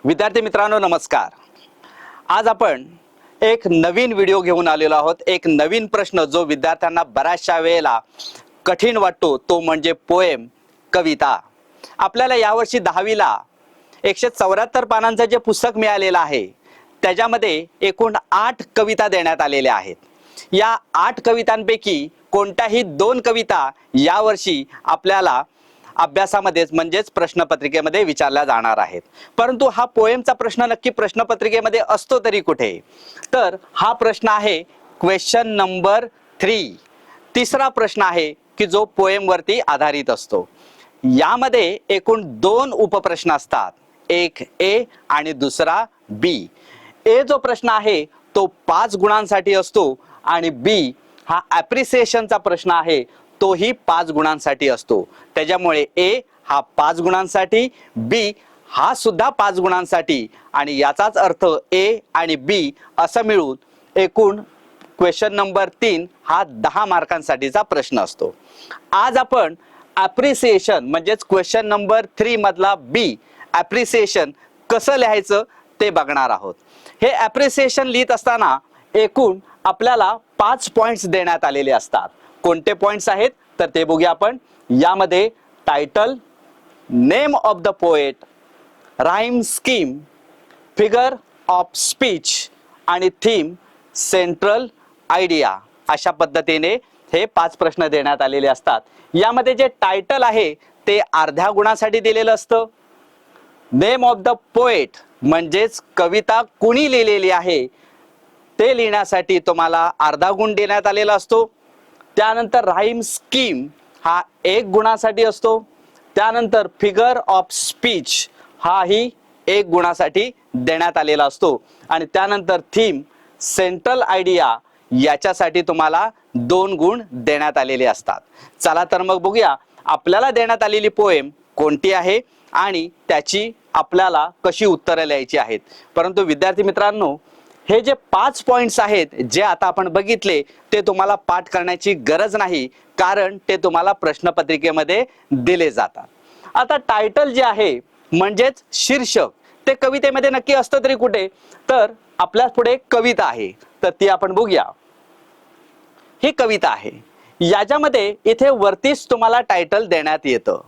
विद्यार्थी मित्रांनो नमस्कार। आज आपण एक नवीन व्हिडिओ घेऊन आलेलो आहोत। एक नवीन प्रश्न जो विद्यार्थ्यांना बऱ्याचशा वेळेला कठीण वाटतो तो म्हणजे पोएम, कविता। आपल्याला यावर्षी 10वीला 174 पानांचं जे पुस्तक मिळालेलं आहे त्याच्यामध्ये एकूण 8 कविता देण्यात आलेल्या आहेत। या 8 कवितांपैकी कोणत्याही 2 कविता यावर्षी आपल्याला अभ्यासामध्ये म्हणजेच प्रश्नपत्रिकेमध्ये विचारल्या जाणार आहेत। परंतु हा पोएमचा प्रश्न नक्की प्रश्नपत्रिकेमध्ये असतो तरी कुठे? तर हा प्रश्न आहे क्वेश्चन नंबर 3। तिसरा प्रश्न आहे की जो पोएम वरती आधारित असतो। यामध्ये एकूण 2 उपप्रश्न असतात, एक ए आणि दुसरा बी। ए जो प्रश्न आहे तो 5 गुणांसाठी असतो आणि बी हा ॲप्रिसिएशनचा प्रश्न आहे तोही 5 गुणांसाठी असतो। त्याच्यामुळे ए हा 5 गुणांसाठी, बी हा सुद्धा 5 गुणांसाठी आणि याचाच अर्थ ए आणि बी असं मिळून एकूण क्वेश्चन नंबर 3 हा 10 मार्कांसाठीचा प्रश्न असतो। आज आपण ॲप्रिसिएशन म्हणजेच क्वेश्चन नंबर 3 मधला बी ॲप्रिसिएशन कसं लिहायचं ते बघणार आहोत। हे ॲप्रिसिएशन लिहित असताना एकूण आपल्याला 5 पॉइंट्स देण्यात आलेले असतात। कोणते पॉइंट्स आहेत तर ते बघूया आपण। यामध्ये title, name of the poet, rhyme scheme, figure of speech आणि थीम, सेंट्रल आयडिया अशा पद्धतीने हे 5 प्रश्न देण्यात आलेले असतात। यामध्ये जे टायटल आहे ते अर्ध्या गुणासाठी दिलेलं असतं। नेम ऑफ द पोएट म्हणजेच कविता कुणी लिहिलेली आहे ते लिहिण्यासाठी तुम्हाला अर्धा गुण देण्यात आलेला असतो। त्यानंतर राईम स्कीम हा 1 गुणासाठी असतो। त्यानंतर फिगर ऑफ स्पीच हाही 1 गुणासाठी देण्यात आलेला असतो आणि त्यानंतर थीम, सेंट्रल आयडिया याच्यासाठी तुम्हाला 2 गुण देण्यात आलेले असतात। चला तर मग बघूया आपल्याला देण्यात आलेली पोएम कोणती आहे आणि त्याची आपल्याला कशी उत्तरं लिहायची आहेत। परंतु विद्यार्थी मित्रांनो, हे जे 5 पॉइंट्स आहेत जे आता आपण बघितले ते तुम्हाला पाठ करण्याची गरज नाही, कारण ते तुम्हाला प्रश्नपत्रिकेमध्ये दिले जातात। आता टायटल जे आहे म्हणजेच शीर्षक ते कवितेमध्ये नक्की असतं तरी कुठे? तर आपल्या पुढे एक कविता आहे तर ती आपण बघूया। ही कविता आहे, याच्यामध्ये इथे वरतीच तुम्हाला टायटल देण्यात येतं।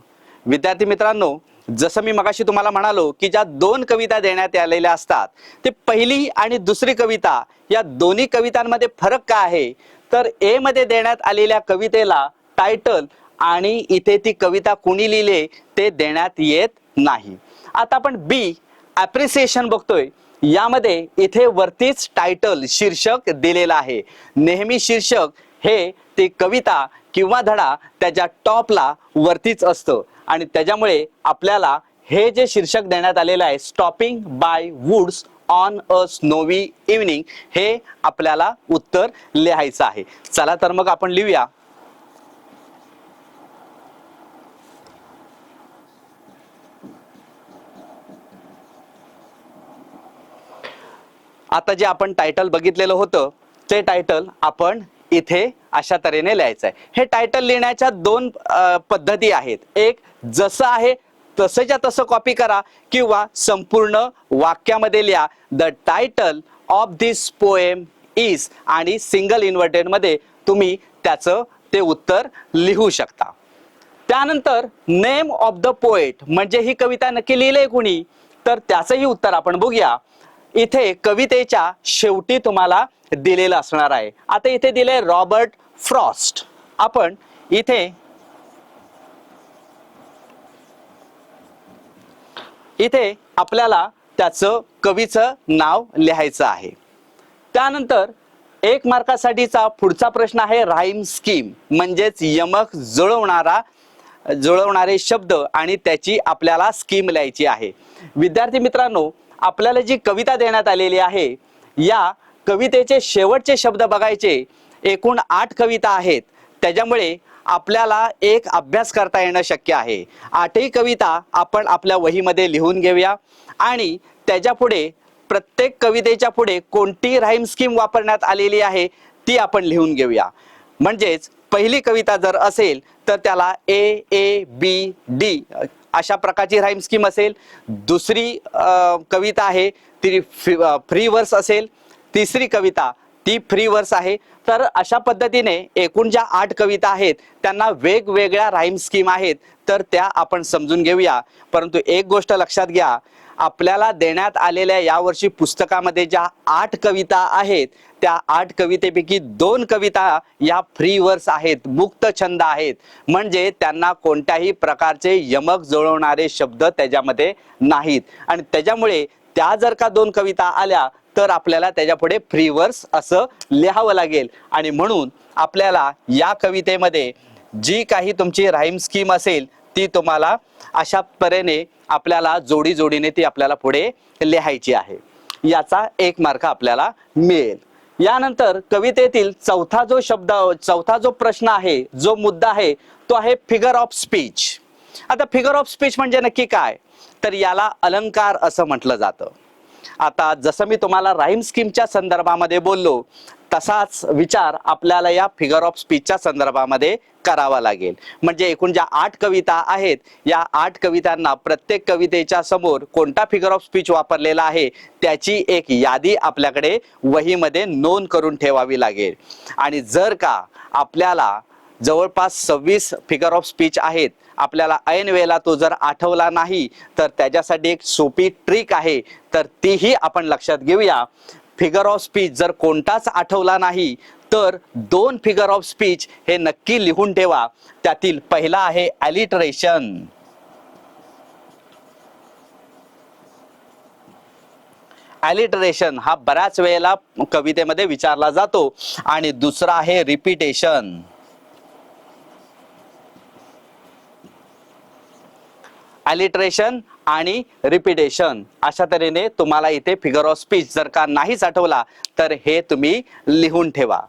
विद्यार्थी मित्रांनो, जसं मी मगाशी तुम्हाला म्हणालो की ज्या 2 कविता देण्यात आलेल्या असतात ते पहिली आणि दुसरी कविता या दोन्ही कवितांमध्ये फरक काय आहे तर ए मध्ये देण्यात आलेल्या कवितेला टायटल आणि इथे ती कविता कुणी लिहिले ते देण्यात येत नाही। आता आपण बी ॲप्रिसिएशन बघतोय, यामध्ये इथे वरतीच टायटल शीर्षक दिलेलं आहे। नेहमी शीर्षक हे ती कविता किंवा धडा त्याच्या टॉपला वरतीच असतं आणि त्याच्यामुळे आपल्याला हे जे शीर्षक देण्यात आलेलं आहे stopping by woods on a snowy evening हे आपल्याला उत्तर लिहायचं आहे। चला तर मग आपण लिहूया। आता जे आपण टायटल बघितलेलं होतं ते टायटल आपण इथे अशा तऱ्हेने लिहायचं आहे। हे टायटल लिहिण्याच्या 2 पद्धती आहेत। एक जसं आहे तसंच्या तसं कॉपी करा किंवा संपूर्ण वाक्यामध्ये लिहा the title of this poem is आणि सिंगल इन्व्हर्टेड मध्ये तुम्ही त्याचं ते उत्तर लिहू शकता। त्यानंतर नेम ऑफ द पोएट म्हणजे ही कविता नक्की लिहिलंय कुणी तर त्याचंही उत्तर आपण बघूया। इथे कवितेच्या शेवटी तुम्हाला दिलेलं असणार आहे। आता इथे दिले रॉबर्ट फ्रॉस्ट। आपण इथे आपल्याला त्याचं कवीचं नाव लिहायचं आहे। त्यानंतर 1 मार्कासाठीचा पुढचा प्रश्न आहे राईम स्कीम म्हणजेच यमक जुळवणारे शब्द आणि त्याची आपल्याला स्कीम लिहायची आहे। विद्यार्थी मित्रांनो, आपल्याला जी कविता देण्यात आलेली आहे या कवितेचे शेवटचे शब्द बघायचे। एकूण 8 कविता आहेत, त्याच्यामुळे आपल्याला एक अभ्यास करता येणं शक्य आहे। 8ही कविता आपण आपल्या वहीमध्ये लिहून घेऊया आणि त्याच्या पुढे प्रत्येक कवितेच्या पुढे कोणती राईम स्कीम वापरण्यात आलेली आहे ती आपण लिहून घेऊया। म्हणजेच पहिली कविता जर असेल तर त्याला ए ए बी डी अशा प्रकारची राईम स्कीम असेल. दुसरी कविता आहे ती फ्री वर्स असेल. तिसरी कविता ती फ्री वर्स आहे. तर अशा पद्धतीने एकूण ज्या 8 कविता आहेत त्यांना वेगवेगळ्या राईम स्कीम आहेत, तर त्या आपण समजून घेऊया. परंतु एक गोष्ट लक्षात घ्या, आपल्याला देण्यात आलेल्या यावर्षी पुस्तकामध्ये ज्या 8 कविता आहेत त्या 8 कवितेपैकी 2 कविता या फ्री वर्स आहेत, मुक्त छंद आहेत. म्हणजे त्यांना कोणत्याही प्रकारचे यमक जुळवणारे शब्द त्याच्यामध्ये नाहीत. आणि त्याच्यामुळे त्या जर का 2 कविता आल्या तर आपल्याला त्याच्यापुढे फ्री वर्स असं लिहावं लागेल. आणि म्हणून आपल्याला या कवितेमध्ये जी काही तुमची राईम स्कीम असेल ती तुम्हाला अशा तऱ्हेने आपल्याला जोडी जोडीने ती आपल्याला पुढे लिहायची आहे. याचा 1 मार्क आपल्याला मिळेल. यानंतर कवितेतील चौथा जो प्रश्न आहे, जो मुद्दा आहे, तो आहे फिगर ऑफ स्पीच. आता फिगर ऑफ स्पीच म्हणजे नक्की काय, तर याला अलंकार असं म्हटलं जातं. आता जसं मी तुम्हाला राईम स्कीमच्या संदर्भामध्ये बोललो तसाच विचार आपल्याला या फिगर ऑफ स्पीचच्या संदर्भामध्ये करावा लागेल. म्हणजे एकूण ज्या 8 कविता आहेत या 8 कवितांना प्रत्येक कवितेच्या समोर कोणता फिगर ऑफ स्पीच वापरलेला आहे त्याची एक यादी आपल्याकडे वहीमध्ये नोंद करून ठेवावी लागेल. आणि जर का आपल्याला जवळपास 26 फिगर ऑफ स्पीच आहेत, आपल्याला ऐन वेळेला तो जर आठवला नाही तर त्याच्यासाठी एक सोपी ट्रिक आहे, तर तीही आपण लक्षात घेऊया. फिगर ऑफ स्पीच जर कोणताच आठवला नाही तर 2 फिगर ऑफ स्पीच हे नक्की लिहून ठेवा. त्यातील पहिला आहे ॲलिटरेशन. ॲलिटरेशन हा बऱ्याच वेळेला कवितेमध्ये विचारला जातो. आणि दुसरा आहे रिपिटेशन. ॲलिटरेशन आणि रिपिटेशन अशा तऱ्हेने तुम्हाला इथे फिगर ऑफ स्पीच जर का नाहीच आठवला तर हे तुम्ही लिहून ठेवा.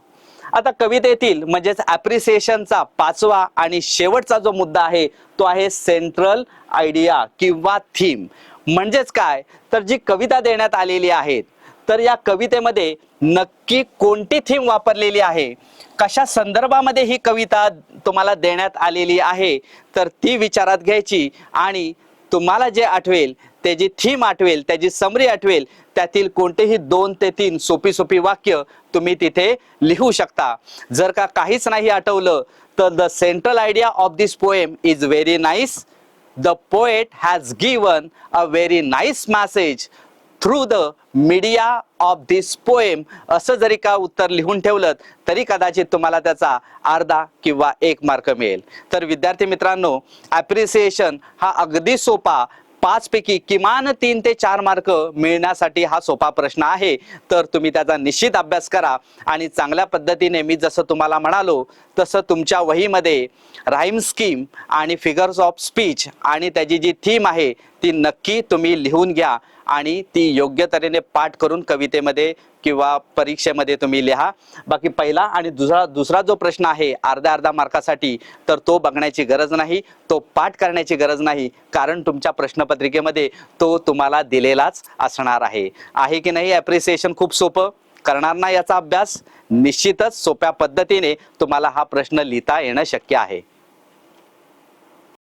आता कवितेतील म्हणजेच ॲप्रिसिएशनचा 5वा आणि शेवटचा जो मुद्दा आहे तो आहे सेंट्रल आयडिया किंवा थीम. म्हणजेच काय, तर जी कविता देण्यात आलेली आहे तर या कवितेमध्ये नक्की कोणती थीम वापरलेली आहे, कशा संदर्भामध्ये ही कविता तुम्हाला देण्यात आलेली आहे, तर ती विचारात घ्यायची. आणि तुम्हाला जे आठवेल त्याची थीम आठवेल, त्याची समरी आठवेल, त्यातील कोणतेही 2 ते 3 सोपी वाक्य तुम्ही तिथे लिहू शकता. जर का काहीच नाही आठवलं तर the central idea of this poem is very nice. The poet has given a very nice message through the media of this poem. असं जरी का उत्तर लिहून ठेवलं तरी कदाचित तुम्हाला त्याचा अर्धा किंवा 1 मार्क मिळेल. तर विद्यार्थी मित्रांनो, ॲप्रिसिएशन हा अगदी सोपा, 5 पैकी किमान 3 ते 4 मार्क मिळण्यासाठी हा सोपा प्रश्न आहे. तर तुम्ही त्याचा निश्चित अभ्यास करा आणि चांगल्या पद्धतीने मी जसं तुम्हाला म्हणालो तसं तुमच्या वहीमध्ये राईम स्कीम आणि फिगर्स ऑफ स्पीच आणि त्याची जी थीम आहे ती नक्की तुम्ही लिहून घ्या आणि ती योग्य तऱ्हेने पाठ करून कवितेमध्ये किंवा परीक्षेमध्ये तुम्ही लिहा. बाकी पहिला आणि दुसरा जो प्रश्न आहे अर्धा मार्कासाठी, तर तो बघण्याची गरज नाही, तो पाठ करण्याची गरज नाही, कारण तुमच्या प्रश्नपत्रिकेमध्ये तो तुम्हाला दिलेलाच असणार आहे की नाही. ॲप्रिसिएशन खूप सोपं, करणार ना याचा अभ्यास, निश्चितच सोप्या पद्धतीने तुम्हाला हा प्रश्न लिहिता येणं शक्य आहे.